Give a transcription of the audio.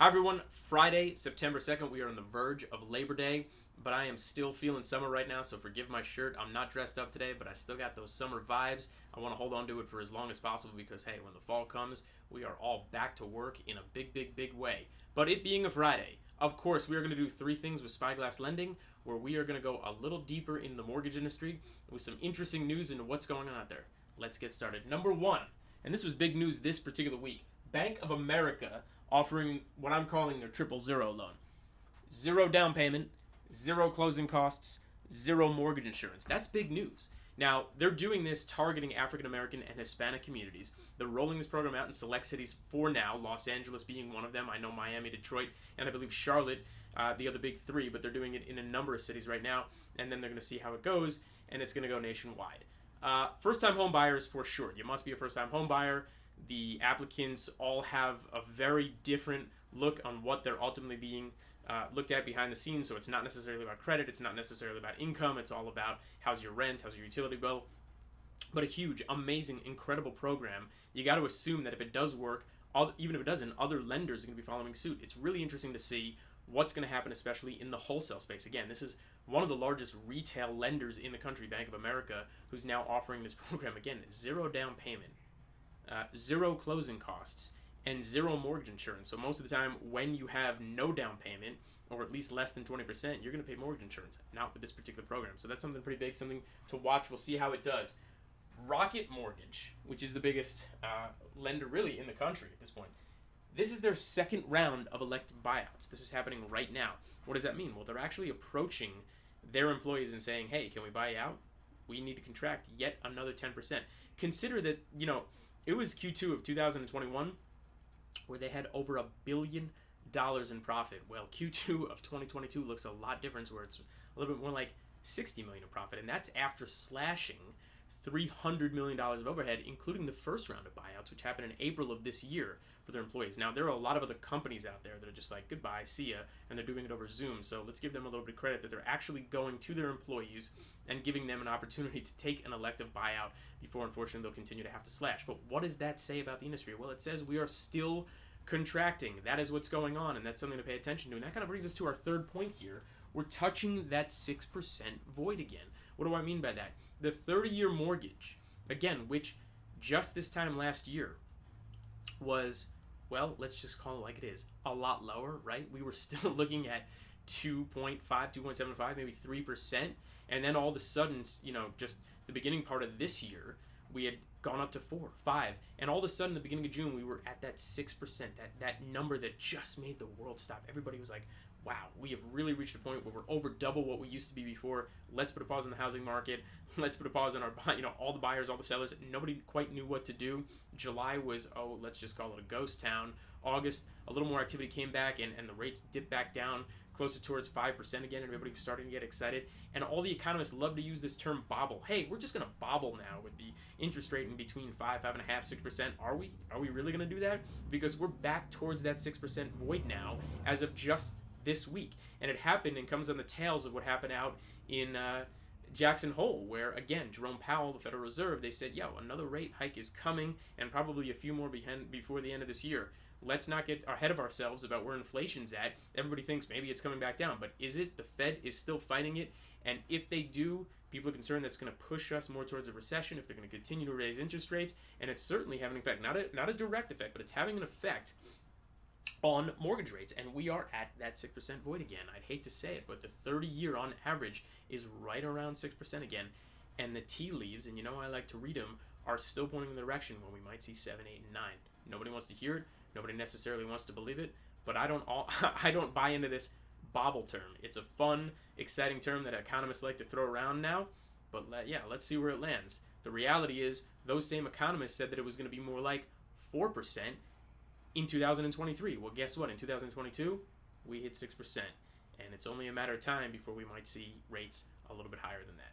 Hi everyone, Friday, September 2nd, we are on the verge of Labor Day, but I am still feeling summer right now, so forgive my shirt. I'm not dressed up today, but I still got those summer vibes. I want to hold on to it for as long as possible because, hey, when the fall comes, we are all back to work in a big, big, big way. But it being a Friday, of course, we are going to do three things with Spyglass Lending, where we are going to go a little deeper in the mortgage industry with some interesting news into what's going on out there. Let's get started. Number one, and this was big news this particular week, Bank of America offering what I'm calling their 000 loan. Zero down payment, zero closing costs, zero mortgage insurance. That's big news. Now, they're doing this targeting African American and Hispanic communities. They're rolling this program out in select cities for now, Los Angeles being one of them. I know Miami, Detroit, and I believe Charlotte, the other big three, but they're doing it in a number of cities right now, and then they're going to see how it goes, and it's going to go nationwide. First-time home buyers for sure. You must be a first-time home buyer. The applicants all have a very different look on what they're ultimately being looked at behind the scenes. So it's not necessarily about credit, it's not necessarily about income, it's all about how's your rent, how's your utility bill. But a huge, amazing, incredible program. You got to assume that if it does work, even if it doesn't, other lenders are going to be following suit. It's really interesting to see what's going to happen, especially in the wholesale space. Again, this is one of the largest retail lenders in the country, Bank of America, who's now offering this program. Again, zero down payment. Zero closing costs, and zero mortgage insurance. So most of the time, when you have no down payment, or at least less than 20%, you're going to pay mortgage insurance. Not with this particular program. So that's something pretty big, something to watch. We'll see how it does. Rocket Mortgage, which is the biggest lender really in the country at this point. This is their second round of elective buyouts. This is happening right now. What does that mean? Well, they're actually approaching their employees and saying, hey, can we buy you out? We need to contract yet another 10%. Consider that, it was Q2 of 2021 where they had over $1 billion in profit. Well, Q2 of 2022 looks a lot different, where it's a little bit more like $60 million in profit, and that's after slashing $300 million of overhead, including the first round of buyouts, which happened in April of this year for their employees. Now, there are a lot of other companies out there that are just like, goodbye, see ya, and they're doing it over Zoom. So let's give them a little bit of credit that they're actually going to their employees and giving them an opportunity to take an elective buyout before, unfortunately, they'll continue to have to slash. But what does that say about the industry? Well, it says we are still contracting. That is what's going on, and that's something to pay attention to. And that kind of brings us to our third point here. We're touching that 6% void again. What do I mean by that? The 30-year mortgage, again, which just this time last year was, well, let's just call it like it is, a lot lower, right? We were still looking at 2.5, 2.75, maybe 3%. And then all of a sudden, just the beginning part of this year, we had gone up to 4, 5. And all of a sudden, the beginning of June, we were at that 6%, that number that just made the world stop. Everybody was like, wow, we have really reached a point where we're over double what we used to be before. Let's put a pause on the housing market. Let's put a pause on our, all the buyers, all the sellers. Nobody quite knew what to do. July was, let's just call it a ghost town. August, a little more activity came back, and the rates dipped back down closer towards 5% again, and everybody was starting to get excited. And all the economists love to use this term bobble. Hey, we're just going to bobble now with the interest rate in between 5, 5.5%, 6%. Are we really going to do that? Because we're back towards that 6% void now as of just this week. And it happened and comes on the tails of what happened out in Jackson Hole, where, again, Jerome Powell, the Federal Reserve, they said, another rate hike is coming, and probably a few more before the end of this year. Let's not get ahead of ourselves about where inflation's at. Everybody thinks maybe it's coming back down, but is it? The Fed is still fighting it, and if they do, people are concerned that's going to push us more towards a recession if they're going to continue to raise interest rates, and it's certainly having an effect. Not a direct effect, but it's having an effect on mortgage rates, and we are at that 6% void again. I'd hate to say it, but the 30-year on average is right around 6% again, and the tea leaves, and I like to read them, are still pointing in the direction when we might see 7, 8, and 9. Nobody wants to hear it. Nobody necessarily wants to believe it, but I don't buy into this bobble term. It's a fun, exciting term that economists like to throw around now, but let's see where it lands. The reality is those same economists said that it was going to be more like 4% in 2023. Well, guess what? In 2022, we hit 6%, and it's only a matter of time before we might see rates a little bit higher than that.